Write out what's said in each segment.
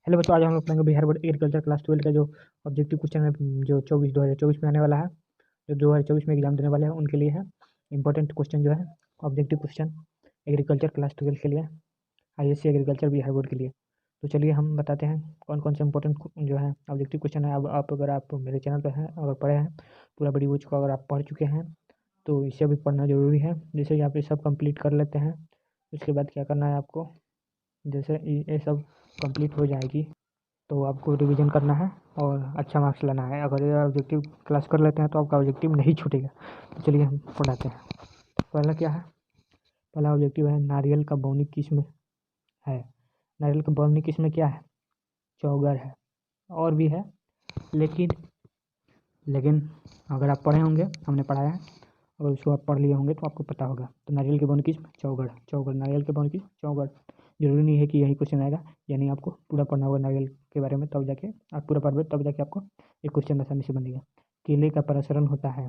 Hello बच्चों, आज हम लोग पढ़ेंगे बिहार बोर्ड एग्रीकल्चर क्लास 12 का जो ऑब्जेक्टिव क्वेश्चन है, जो 2024 में आने वाला है, जो 2024 में एग्जाम देने वाले हैं उनके लिए है। इंपॉर्टेंट क्वेश्चन जो है ऑब्जेक्टिव क्वेश्चन एग्रीकल्चर क्लास 12 के लिए, आईएससी एग्रीकल्चर बिहार बोर्ड के लिए। तो चलिए हम बताते हैं कौन कौन से इंपॉर्टेंट जो है ऑब्जेक्टिव क्वेश्चन है। अब आप अगर आप मेरे चैनल पर हैं, अगर पढ़े हैं पूरा वीडियो को, अगर आप पढ़ चुके हैं तो इसे भी पढ़ना ज़रूरी है। जैसे कि आप ये सब कंप्लीट कर लेते हैं, उसके बाद क्या करना है आपको, जैसे ये सब कंप्लीट हो जाएगी तो आपको रिवीजन करना है और अच्छा मार्क्स लाना है। अगर ये ऑब्जेक्टिव क्लास कर लेते हैं तो आपका ऑब्जेक्टिव नहीं छूटेगा। तो चलिए हम पढ़ाते हैं। पहला क्या है, पहला ऑब्जेक्टिव है नारियल का बौनी किस्म है। नारियल का बौनी किस्म क्या है? चौगर है। और भी है, लेकिन लेकिन अगर आप पढ़े होंगे, हमने पढ़ाया है, अगर उसको आप पढ़ लिए होंगे तो आपको पता होगा। तो नारियल के बौनी किस्म चौगर, चौगर नारियल के बौनी किस्म चौगर। जरूरी नहीं है कि यही क्वेश्चन आएगा, यानी आपको पूरा पढ़ना होगा नारियल के बारे में, तब जाके आप पूरा पढ़ोगे तब जाके आपको एक क्वेश्चन आसानी से बनेगा। केले का प्रसरण होता है।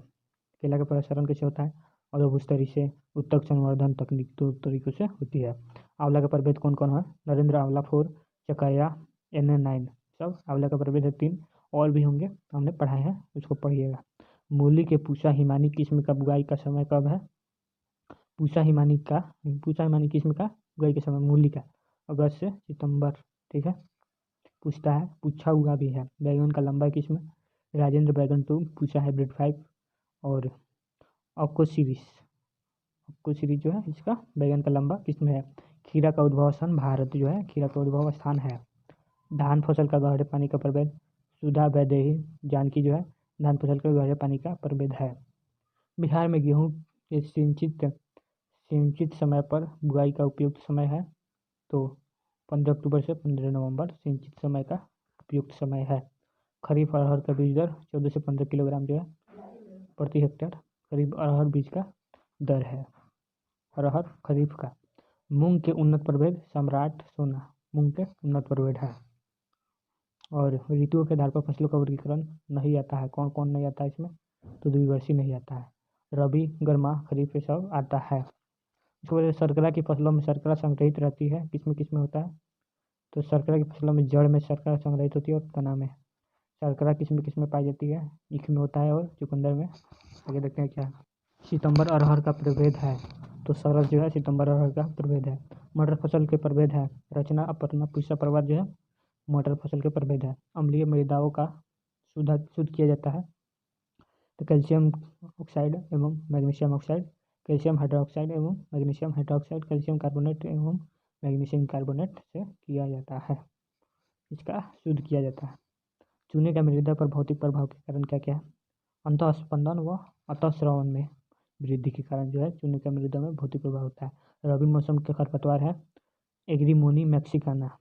केला का प्रसरण कैसे होता है? अधोभूस्तरी से उत्तक संवर्धन तकनीक, दो तरीकों से होती है। आंवला का प्रभेद कौन कौन है? नरेंद्र आंवला 4, चकाया, NN9, सब आंवला का प्रभेद है 3। और भी होंगे, हमने पढ़ाए हैं, उसको पढ़िएगा। मूली के पूसा हिमानी किस्म का बुआई का समय कब है? पूसा हिमानी का, पूसा हिमानी किस्म का बुआई का समय मूली का अगस्त से सितंबर, ठीक है। पूछता है, पूछा हुआ भी है। बैगन का लंबा किस्म राजेंद्र बैगन 2, पूछा हाइब्रिड 5। और अक्को सीरीज जो है इसका बैगन का लंबा किस्म है। खीरा का उद्भव स्थान भारत जो है, खीरा का उद्भव स्थान है। धान फसल का गहरे पानी का प्रभेद सुधा वैदेही जानकी जो है धान फसल का गहरे पानी का प्रभेद है। बिहार में गेहूँ के सिंचित समय पर बुआई का उपयुक्त समय है, तो 15 अक्टूबर से 15 नवंबर सिंचित समय का उपयुक्त समय है। खरीफ अरहर का बीज दर 14 से 15 किलोग्राम जो है प्रति हेक्टेयर खरीफ अरहर बीज का दर है, अरहर खरीफ का। मूंग के उन्नत प्रभेद सम्राट सोना मूंग के उन्नत प्रभेद है। और ऋतुओं के आधार पर फसलों का वर्गीकरण नहीं आता है। कौन कौन नहीं आता है इसमें? तो द्विवर्षीय नहीं आता है। रबी, गर्मा, खरीफ ये सब आता है। इसकी वजह से शर्करा की फसलों में शर्करा संग्रहित रहती है। किस में होता है? तो शर्करा की फसलों में जड़ में शर्करा संग्रहित होती है और तना में। शर्करा किस में पाई जाती है? ईख में होता है और चुकंदर में। आगे देखते हैं क्या है। सितंबर अरहर का प्रभेद है, तो सरस जो है सितंबर अरहर का प्रभेद है। मटर फसल के प्रभेद है रचना, अपर्णा, पुष्य, प्रभात जो है मटर फसल के प्रभेद है। अम्लीय मृदाओं का शुद्ध किया जाता है, तो कैल्शियम ऑक्साइड एवं मैग्नीशियम ऑक्साइड, कैल्शियम हाइड्रोक्साइड एवं मैग्नीशियम हाइड्रोक्साइड, कैल्शियम कार्बोनेट एवं मैग्नीशियम कार्बोनेट से किया जाता है, इसका शुद्ध किया जाता है। चूने का मृदा पर भौतिक प्रभाव के कारण क्या क्या है? अंतःस्पंदन व अंतःस्रवण में वृद्धि के कारण जो है चूने का मृदा में भौतिक प्रभाव होता है। रबी मौसम के खरपतवार है एग्रीमोनी मैक्सिकाना,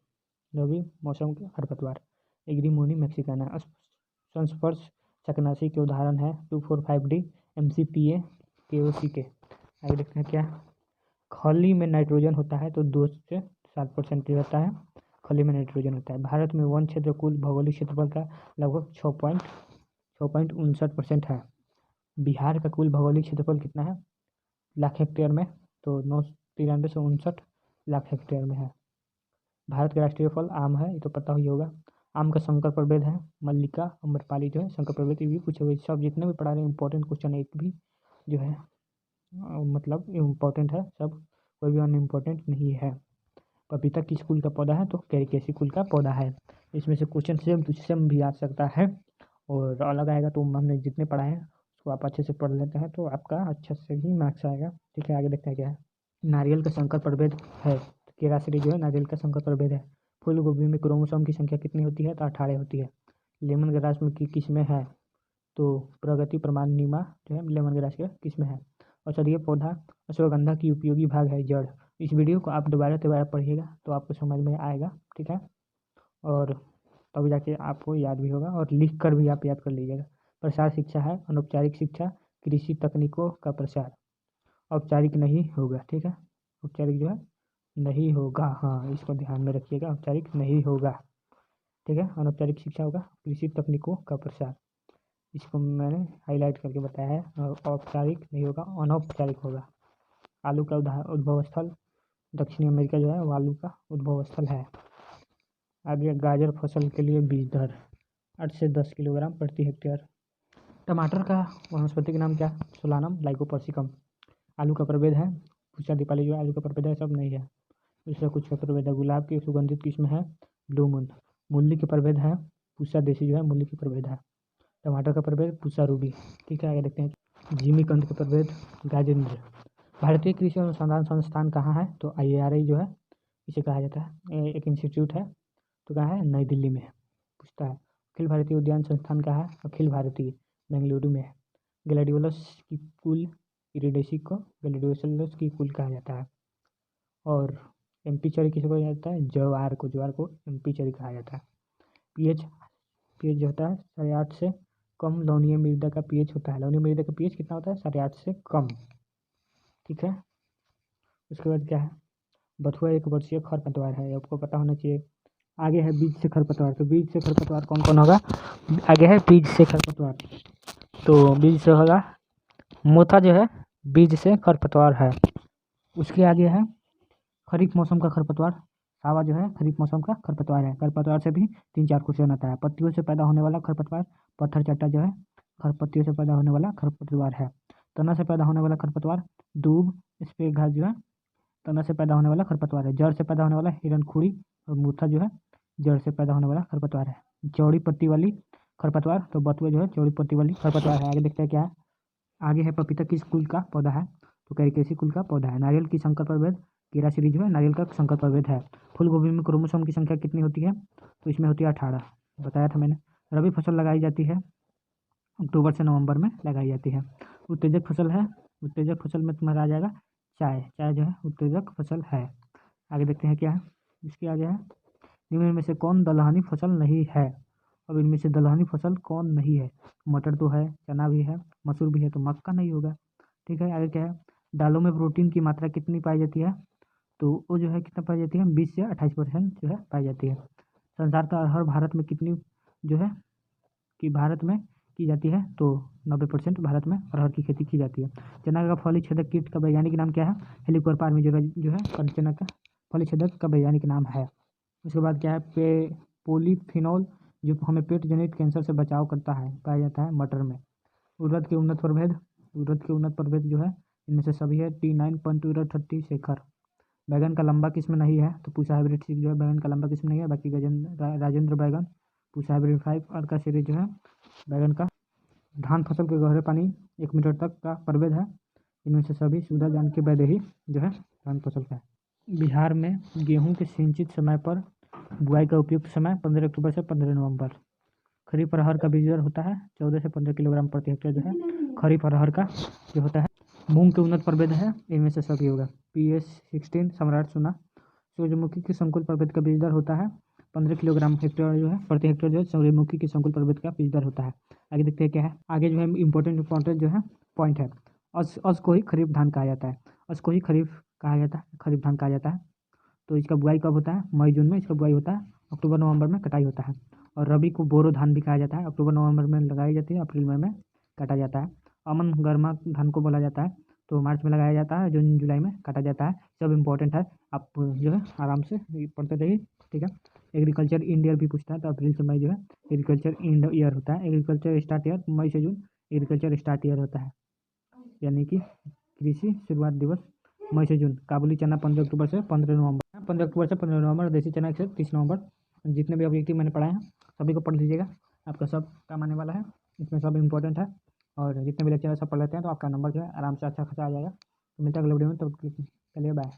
रबी मौसम के खरपतवार एग्रीमोनी मैक्सिकाना। संस्पर्श चकनासी के उदाहरण है 2,4,5-D, MCPA, KOC के। आगे देखते हैं क्या। खली में नाइट्रोजन होता है तो 2 से 7% रहता है, खली में नाइट्रोजन होता है। भारत में वन क्षेत्र कुल भौगोलिक क्षेत्रफल का लगभग 6.59% है। बिहार का कुल भौगोलिक क्षेत्रफल कितना है लाख हेक्टेयर में? तो 9,93,59 लाख हेक्टेयर में है। भारत का राष्ट्रीय फल आम है, ये तो पता ही होगा। आम का संकर प्रभेद है मल्लिका, अम्रपाली जो है संकर प्रभेद। ये भी पूछे हुए सब जितने भी पढ़ा रहे हैं इंपॉर्टेंट क्वेश्चन, एक भी जो है मतलब इम्पोर्टेंट है सब, कोई भी अनइम्पोर्टेंट नहीं है। पपीता किस कुल का पौधा है? तो कैरिकेसी कुल का पौधा है। इसमें से क्वेश्चन सेम टू सेम भी आ सकता है और अलग आएगा, तो हमने जितने पढ़ाए हैं उसको आप अच्छे से पढ़ लेते हैं तो आपका अच्छा से ही मार्क्स आएगा, ठीक है। आगे देखते हैं क्या है। नारियल का संकर प्रभेद है केराश्री जो है नारियल का संकर प्रभेद है। फूल गोभी में क्रोमोसोम की संख्या कितनी होती है? तो 18 होती है। लेमन ग्रास में की किस्में है? तो प्रगति, प्रमाण, नीमा जो है लेमन ग्रास के किस्में है। औषधीय पौधा अश्वगंधा की उपयोगी भाग है जड़। इस वीडियो को आप दोबारा पढ़िएगा तो आपको समझ में आएगा, ठीक है। और तब जाके आपको याद भी होगा और लिख कर भी आप याद कर लीजिएगा। प्रसार शिक्षा है अनौपचारिक शिक्षा, कृषि तकनीकों का प्रसार। औपचारिक नहीं होगा, ठीक है, औपचारिक जो है नहीं होगा, हाँ इसको ध्यान में रखिएगा, औपचारिक नहीं होगा, ठीक है। अनौपचारिक शिक्षा होगा कृषि तकनीकों का प्रसार, इसको मैंने हाईलाइट करके बताया है। और औपचारिक नहीं होगा, अनौपचारिक होगा। आलू का उद्भव स्थल दक्षिणी अमेरिका जो है वो आलू का उद्भव स्थल है। आगे गाजर फसल के लिए बीज दर 8 से 10 किलोग्राम प्रति हेक्टेयर। टमाटर का वनस्पति का नाम क्या है? Solanum lycopersicum. आलू का प्रभेद है पूछा दीपाली जो आलू का प्रभेद है सब नहीं है, दूसरा कुछ का प्रभेद है। गुलाब की सुगंधित किस्म है ब्लू मून। मूली के प्रभेद है पूसा देसी जो है मूली की प्रभेद है। टमाटर का प्रभेद पूसा रूबी। ठीक है, आगे देखते हैं। जिमीकंद के प्रभेद गाजेंद्र। भारतीय कृषि अनुसंधान संस्थान कहाँ है? तो IARI जो है इसे कहा जाता है, एक इंस्टीट्यूट है। तो कहाँ है? नई दिल्ली में पूछता है। अखिल भारतीय उद्यान संस्थान कहाँ है? अखिल भारतीय बेंगलुरु में है। ग्लैडियोलस की कुल इरिडेसी को ग्लैडियोलस की कुल कहा जाता है। और MP चरी किसे कहा जाता है? ज्वार को MP चरी कहा जाता है। पीएच जो होता है 8.5 से कम लवणीय मृदा का पीएच होता है। लवणीय मृदा का पीएच कितना होता है? 8.5 से कम। ठीक है, उसके बाद क्या है? बथुआ एक वर्षीय खरपतवार है, आपको पता होना चाहिए। आगे है बीज से खरपतवार। तो बीज से खरपतवार कौन कौन होगा? आगे है बीज से खरपतवार। तो बीज से होगा मोथा जो है बीज से खरपतवार है। उसके आगे है खरीफ मौसम का खरपतवार। सावा जो है खरीफ मौसम का खरपतवार है। खरपतवार से भी 3-4 क्वेश्चन आता है। पत्तियों से पैदा होने वाला खरपतवार पत्थर चट्टा जो है खरपत्तियों से पैदा होने वाला खरपतवार है। तना से पैदा होने वाला खरपतवार दूब स्प्रे घास जो है तना से पैदा होने वाला खरपतवार है। जड़ से पैदा होने वाला हिरणखुरी और मूथा जो है जड़ से पैदा होने वाला खरपतवार है। चौड़ी पत्ती वाली खरपतवार तो बथुआ जो है चौड़ी पत्ती वाली खरपतवार है। आगे देखते हैं क्या है। आगे है पपीता किस कुल का पौधा है? तो कैरिकेसी कुल का पौधा है। नारियल की संकर प्रभेद केरासिरी जो है नारियल का संकर प्रभेद है। फूल गोभी में क्रोमोसोम की संख्या कितनी होती है? तो इसमें होती है 18, बताया था मैंने। रबी फसल लगाई जाती है अक्टूबर से नवंबर में लगाई जाती है। उत्तेजक फसल है, उत्तेजक फसल में तुम्हारा आ जाएगा चाय जो है उत्तेजक फसल है। आगे देखते हैं क्या है। इसके आगे है निम्न में से कौन दलहनी फसल नहीं है? अब इनमें से दलहनी फसल कौन नहीं है? मटर तो है, चना भी है, मसूर भी है, तो मक्का नहीं होगा। ठीक है, आगे क्या है। दालों में प्रोटीन की मात्रा कितनी पाई जाती है? तो वो जो है कितना पाई जाती है? 20 से 28% जो है पाई जाती है। संसार का अरहर भारत में कितनी जो है कि भारत में की जाती है? तो 90% भारत में अरहर की खेती की जाती है। चना का फली छेदक कीट का वैज्ञानिक नाम क्या है? हेलिकोवर जो है चना का फली छेदक का वैज्ञानिक नाम है। उसके बाद क्या है? पोलीफिनोल जो हमें पेट जनित कैंसर से बचाव करता है पाया जाता है मटर में। उड़द के उन्नत प्रभेद जो है इनमें से सभी है T9 पंत उड़द 30 शेखर। बैगन का लंबा किस्म नहीं है? तो पूसा हाइब्रिड 6 जो है बैगन का लंबा किस्म नहीं है। बाकी राजेंद्र बैगन पूसा हाइब्रिड 5 और का सीरीज जो है बैगन का। धान फसल के गहरे पानी 1 मीटर तक का प्रभेद है। इनमें से सभी सुविधा जान के वैदेही जो है धान फसल का है। बिहार में गेहूं के सिंचित समय पर बुआई का उपयुक्त समय 15 अक्टूबर से 15 नवंबर। खरीफ अरहर का बीज दर होता है 14 से 15 किलोग्राम प्रति हेक्टेयर जो है खरीफ अरहर का जो होता है। मूंग के उन्नत प्रभेद है, इनमें से सभी होगा। PS 16 सम्राट सोना। सूर्यमुखी की संकुल प्रभेद का बीज दर होता है 15 किलोग्राम हेक्टेयर जो है प्रति हेक्टेयर जो है सूर्यमुखी की संकुल प्रभेद का बीज दर होता है। आगे देखते हैं क्या है। आगे जो है इंपॉर्टेंट जो है पॉइंट है। अस को ही खरीफ धान कहा जाता है। अस को ही खरीफ कहा जाता है, खरीफ धान कहा जाता है। तो इसका बुआई कब होता है? मई जून में इसका बुआई होता है। अक्टूबर नवंबर में कटाई होता है। और रबी को बोरो धान भी कहा जाता है। अक्टूबर नवंबर में लगाई जाती है, अप्रैल मई में काटा जाता है। अमन गर्मा धान को बोला जाता है, तो मार्च में लगाया जाता है, जून जुलाई में काटा जाता है। सब इंपॉर्टेंट है, आप जो है आराम से पढ़ते रहिए। ठीक है, एग्रीकल्चर इंड ईयर भी पूछता है, तो अप्रैल से मई जो है एग्रीकल्चर इंड ईयर होता है। एग्रीकल्चर स्टार्ट ईयर मई से जून एग्रीकल्चर स्टार्ट ईयर होता है, यानी कि कृषि शुरुआत दिवस मई से जून। काबुली चना 15 अक्टूबर से 15 नवंबर 15 अक्टूबर से 15 नवंबर। देसी चना से 30 नवंबर। जितने भी ऑब्जेक्टिव मैंने पढ़ाए हैं सभी को पढ़ लीजिएगा, आपका सब काम आने वाला है। इसमें सब इंपॉर्टेंट है, और जितने भी लेक्चर है सब पढ़ लेते हैं तो आपका नंबर जो है आराम से अच्छा खासा आ जाएगा। तो मिलता है अगले वीडियो में, तो चलिए बाय।